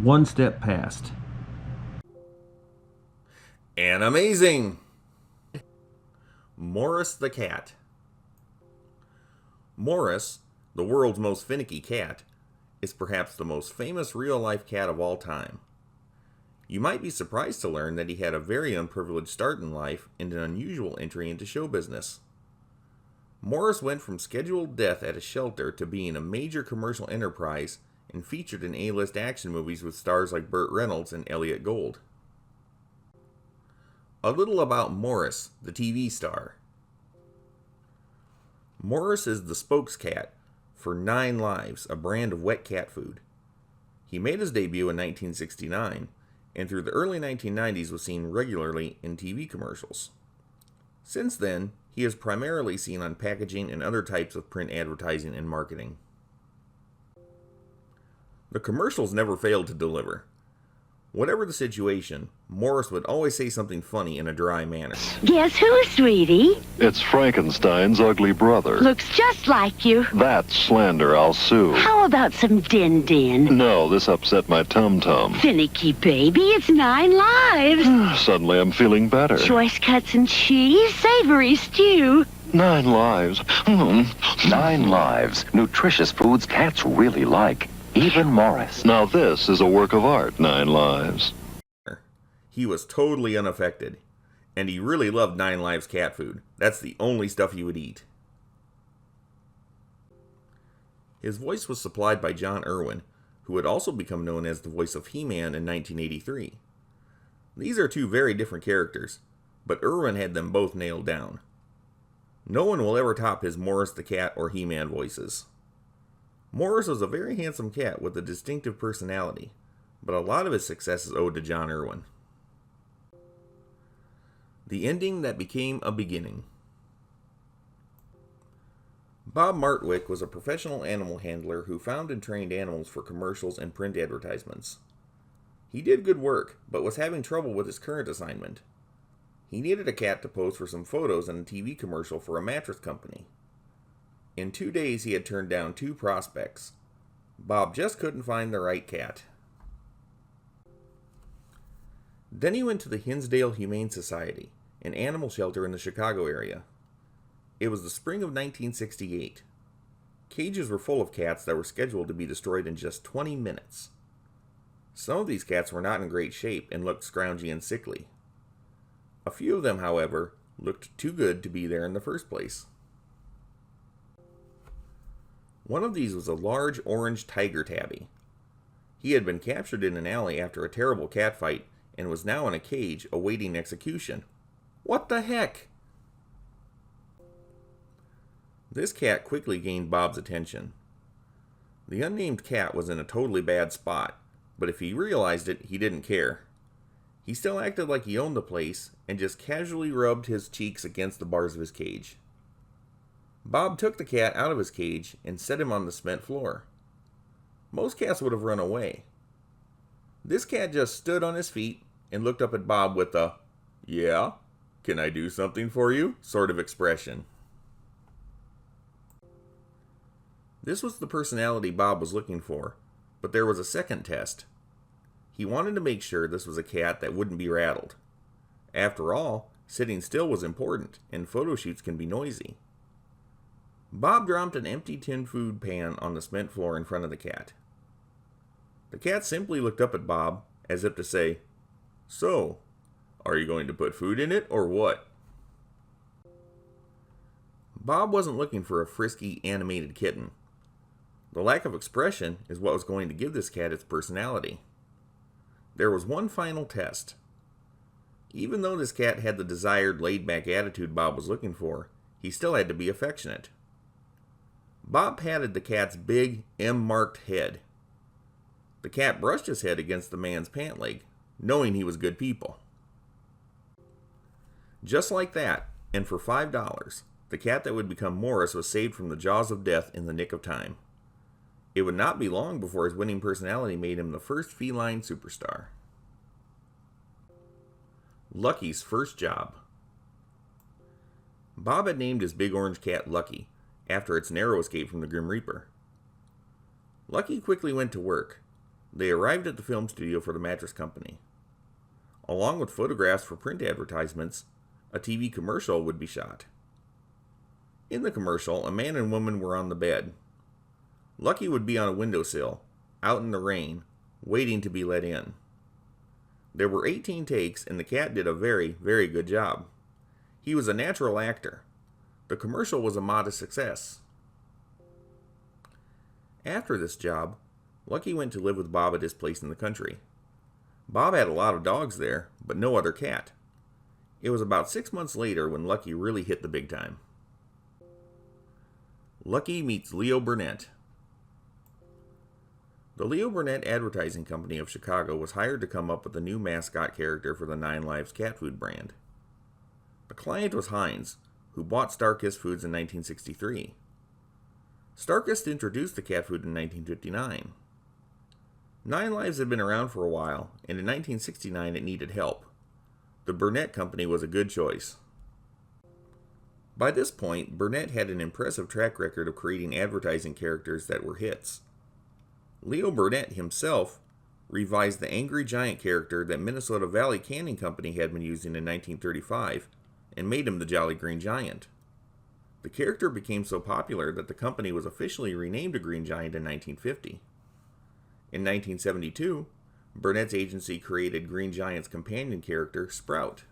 One step past. Animazing! Morris the cat. Morris, the world's most finicky cat, is perhaps the most famous real-life cat of all time. You might be surprised to learn that he had a very unprivileged start in life and an unusual entry into show business. Morris went from scheduled death at a shelter to being a major commercial enterprise and featured in A-list action movies with stars like Burt Reynolds and Elliot Gould. A little about Morris, the TV star. Morris is the spokescat for 9LIVES, a brand of wet cat food. He made his debut in 1969, and through the early 1990s was seen regularly in TV commercials. Since then, he is primarily seen on packaging and other types of print advertising and marketing. The commercials never failed to deliver. Whatever the situation, Morris would always say something funny in a dry manner. Guess who, sweetie? It's Frankenstein's ugly brother. Looks just like you. That's slander, I'll sue. How about some din-din? No, this upset my tum-tum. Finicky baby, it's 9LIVES. Suddenly I'm feeling better. Choice cuts and cheese, savory stew. 9LIVES. 9LIVES, nutritious foods cats really like. Even Morris. Now this is a work of art, 9LIVES. He was totally unaffected, and he really loved 9LIVES cat food. That's the only stuff he would eat. His voice was supplied by John Irwin, who had also become known as the voice of He-Man in 1983. These are two very different characters, but Irwin had them both nailed down. No one will ever top his Morris the Cat or He-Man voices. Morris was a very handsome cat with a distinctive personality, but a lot of his success is owed to John Irwin. The ending that became a beginning. Bob Martwick was a professional animal handler who found and trained animals for commercials and print advertisements. He did good work, but was having trouble with his current assignment. He needed a cat to pose for some photos in a TV commercial for a mattress company. In 2 days, he had turned down 2 prospects. Bob just couldn't find the right cat. Then he went to the Hinsdale Humane Society, an animal shelter in the Chicago area. It was the spring of 1968. Cages were full of cats that were scheduled to be destroyed in just 20 minutes. Some of these cats were not in great shape and looked scroungy and sickly. A few of them, however, looked too good to be there in the first place. One of these was a large orange tiger tabby. He had been captured in an alley after a terrible cat fight and was now in a cage awaiting execution. What the heck? This cat quickly gained Bob's attention. The unnamed cat was in a totally bad spot, but if he realized it, he didn't care. He still acted like he owned the place and just casually rubbed his cheeks against the bars of his cage. Bob took the cat out of his cage and set him on the cement floor. Most cats would have run away. This cat just stood on his feet and looked up at Bob with a, "Yeah, can I do something for you?" sort of expression. This was the personality Bob was looking for, but there was a second test. He wanted to make sure this was a cat that wouldn't be rattled. After all, sitting still was important, and photo shoots can be noisy. Bob dropped an empty tin food pan on the cement floor in front of the cat. The cat simply looked up at Bob, as if to say, "So, are you going to put food in it, or what?" Bob wasn't looking for a frisky, animated kitten. The lack of expression is what was going to give this cat its personality. There was one final test. Even though this cat had the desired laid-back attitude Bob was looking for, he still had to be affectionate. Bob patted the cat's big, M-marked head. The cat brushed his head against the man's pant leg, knowing he was good people. Just like that, and for $5, the cat that would become Morris was saved from the jaws of death in the nick of time. It would not be long before his winning personality made him the first feline superstar. Lucky's first job. Bob had named his big orange cat Lucky, after its narrow escape from the Grim Reaper. Lucky quickly went to work. they arrived at the film studio for the mattress company. Along with photographs for print advertisements, a TV commercial would be shot. In the commercial, a man and woman were on the bed. Lucky would be on a windowsill, out in the rain, waiting to be let in. There were 18 takes, and the cat did a very, very good job. He was a natural actor. The commercial was a modest success. After this job, Lucky went to live with Bob at his place in the country. Bob had a lot of dogs there, but no other cat. It was about 6 months later when Lucky really hit the big time. Lucky meets Leo Burnett. The Leo Burnett Advertising Company of Chicago was hired to come up with a new mascot character for the 9LIVES cat food brand. The client was Heinz, who bought Starkist Foods in 1963. Starkist introduced the cat food in 1959. 9LIVES had been around for a while, and in 1969 it needed help. The Burnett Company was a good choice. By this point, Burnett had an impressive track record of creating advertising characters that were hits. Leo Burnett himself revised the Angry Giant character that Minnesota Valley Canning Company had been using in 1935 and made him the Jolly Green Giant. The character became so popular that the company was officially renamed a Green Giant in 1950. In 1972, Burnett's agency created Green Giant's companion character, Sprout.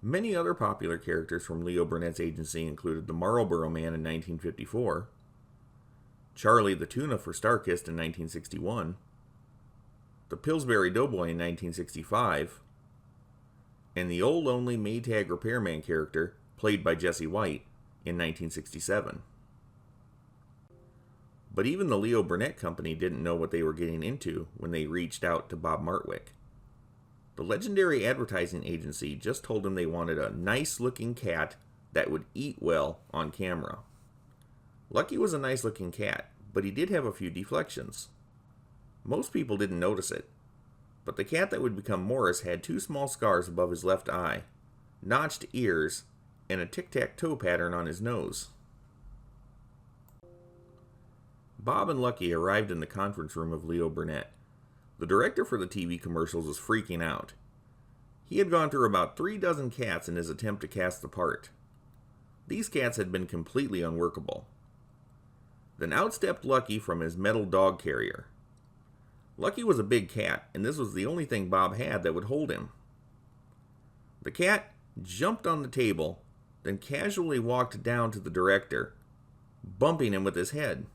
Many other popular characters from Leo Burnett's agency included the Marlboro Man in 1954, Charlie the Tuna for Starkist in 1961, the Pillsbury Doughboy in 1965, and the old lonely Maytag repairman character, played by Jesse White, in 1967. But even the Leo Burnett Company didn't know what they were getting into when they reached out to Bob Martwick. The legendary advertising agency just told him they wanted a nice-looking cat that would eat well on camera. Lucky was a nice-looking cat, but he did have a few deflections. Most people didn't notice it, but the cat that would become Morris had 2 small scars above his left eye, notched ears, and a tic-tac-toe pattern on his nose. Bob and Lucky arrived in the conference room of Leo Burnett. The director for the TV commercials was freaking out. He had gone through about 3 dozen cats in his attempt to cast the part. These cats had been completely unworkable. Then out stepped Lucky from his metal dog carrier. Lucky was a big cat, and this was the only thing Bob had that would hold him. The cat jumped on the table, then casually walked down to the director, bumping him with his head.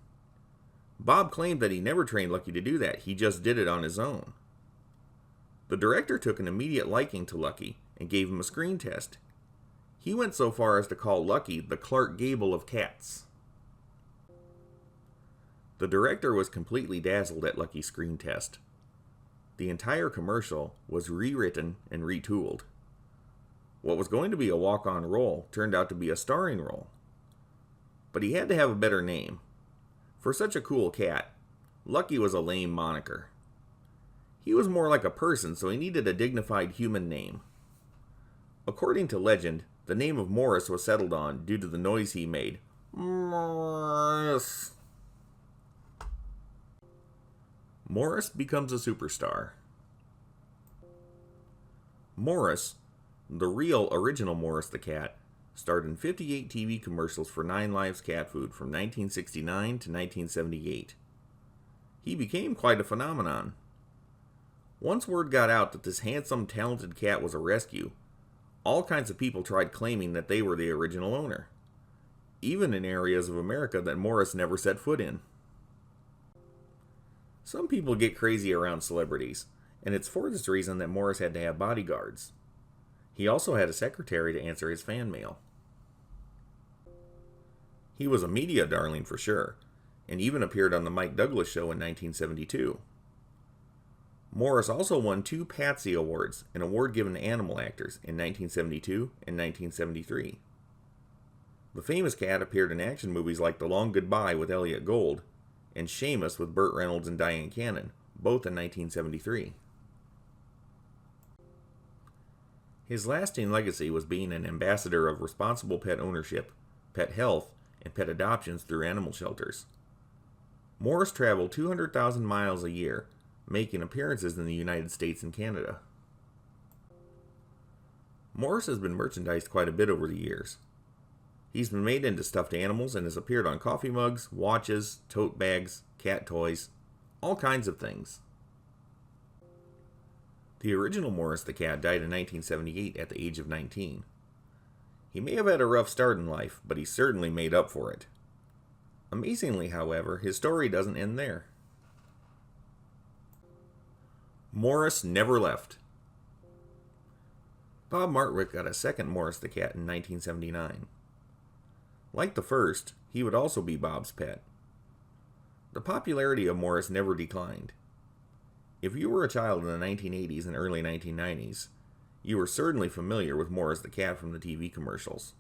Bob claimed that he never trained Lucky to do that, he just did it on his own. The director took an immediate liking to Lucky and gave him a screen test. He went so far as to call Lucky the Clark Gable of cats. The director was completely dazzled at Lucky's screen test. The entire commercial was rewritten and retooled. What was going to be a walk-on role turned out to be a starring role. But he had to have a better name. For such a cool cat, Lucky was a lame moniker. He was more like a person, so he needed a dignified human name. According to legend, the name of Morris was settled on due to the noise he made. Morris. Morris becomes a superstar. Morris, the real original Morris the cat, starred in 58 TV commercials for 9LIVES cat food from 1969 to 1978. He became quite a phenomenon. Once word got out that this handsome, talented cat was a rescue, all kinds of people tried claiming that they were the original owner, even in areas of America that Morris never set foot in. Some people get crazy around celebrities, and it's for this reason that Morris had to have bodyguards. He also had a secretary to answer his fan mail. He was a media darling for sure, and even appeared on the Mike Douglas Show in 1972. Morris also won 2 Patsy Awards, an award given to animal actors, in 1972 and 1973. The famous cat appeared in action movies like The Long Goodbye with Elliot Gould, and Seamus with Burt Reynolds and Diane Cannon, both in 1973. His lasting legacy was being an ambassador of responsible pet ownership, pet health, and pet adoptions through animal shelters. Morris traveled 200,000 miles a year, making appearances in the United States and Canada. Morris has been merchandised quite a bit over the years. He's been made into stuffed animals and has appeared on coffee mugs, watches, tote bags, cat toys, all kinds of things. The original Morris the cat died in 1978 at the age of 19. He may have had a rough start in life, but he certainly made up for it. Amazingly, however, his story doesn't end there. Morris never left. Bob Martwick got a second Morris the cat in 1979. Like the first, he would also be Bob's pet. The popularity of Morris never declined. If you were a child in the 1980s and early 1990s, you were certainly familiar with Morris the cat from the TV commercials.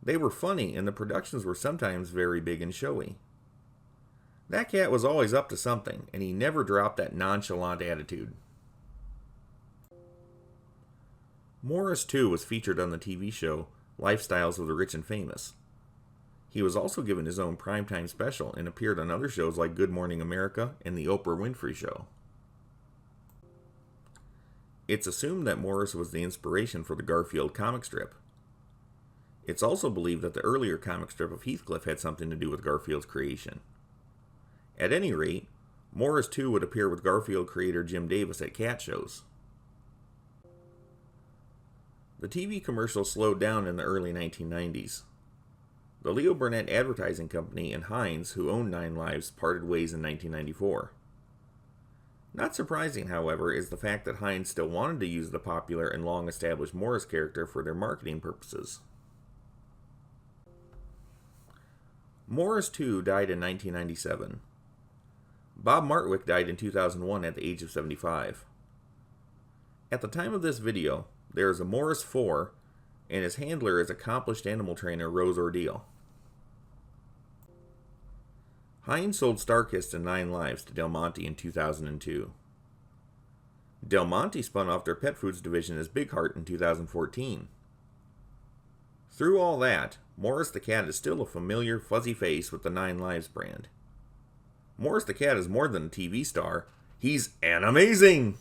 They were funny, and the productions were sometimes very big and showy. That cat was always up to something, and he never dropped that nonchalant attitude. Morris, too, was featured on the TV show Lifestyles of the Rich and Famous. He was also given his own primetime special and appeared on other shows like Good Morning America and The Oprah Winfrey Show. It's assumed that Morris was the inspiration for the Garfield comic strip. It's also believed that the earlier comic strip of Heathcliff had something to do with Garfield's creation. At any rate, Morris too would appear with Garfield creator Jim Davis at cat shows. The TV commercials slowed down in the early 1990s. The Leo Burnett Advertising Company and Heinz, who owned 9LIVES, parted ways in 1994. Not surprising, however, is the fact that Heinz still wanted to use the popular and long-established Morris character for their marketing purposes. Morris, too, died in 1997. Bob Martwick died in 2001 at the age of 75. At the time of this video, there is a Morris 4, and his handler is accomplished animal trainer Rose Ordeal. Heinz sold Starkist and 9LIVES to Del Monte in 2002. Del Monte spun off their pet foods division as Big Heart in 2014. Through all that, Morris the cat is still a familiar, fuzzy face with the 9LIVES brand. Morris the cat is more than a TV star, he's Animazing!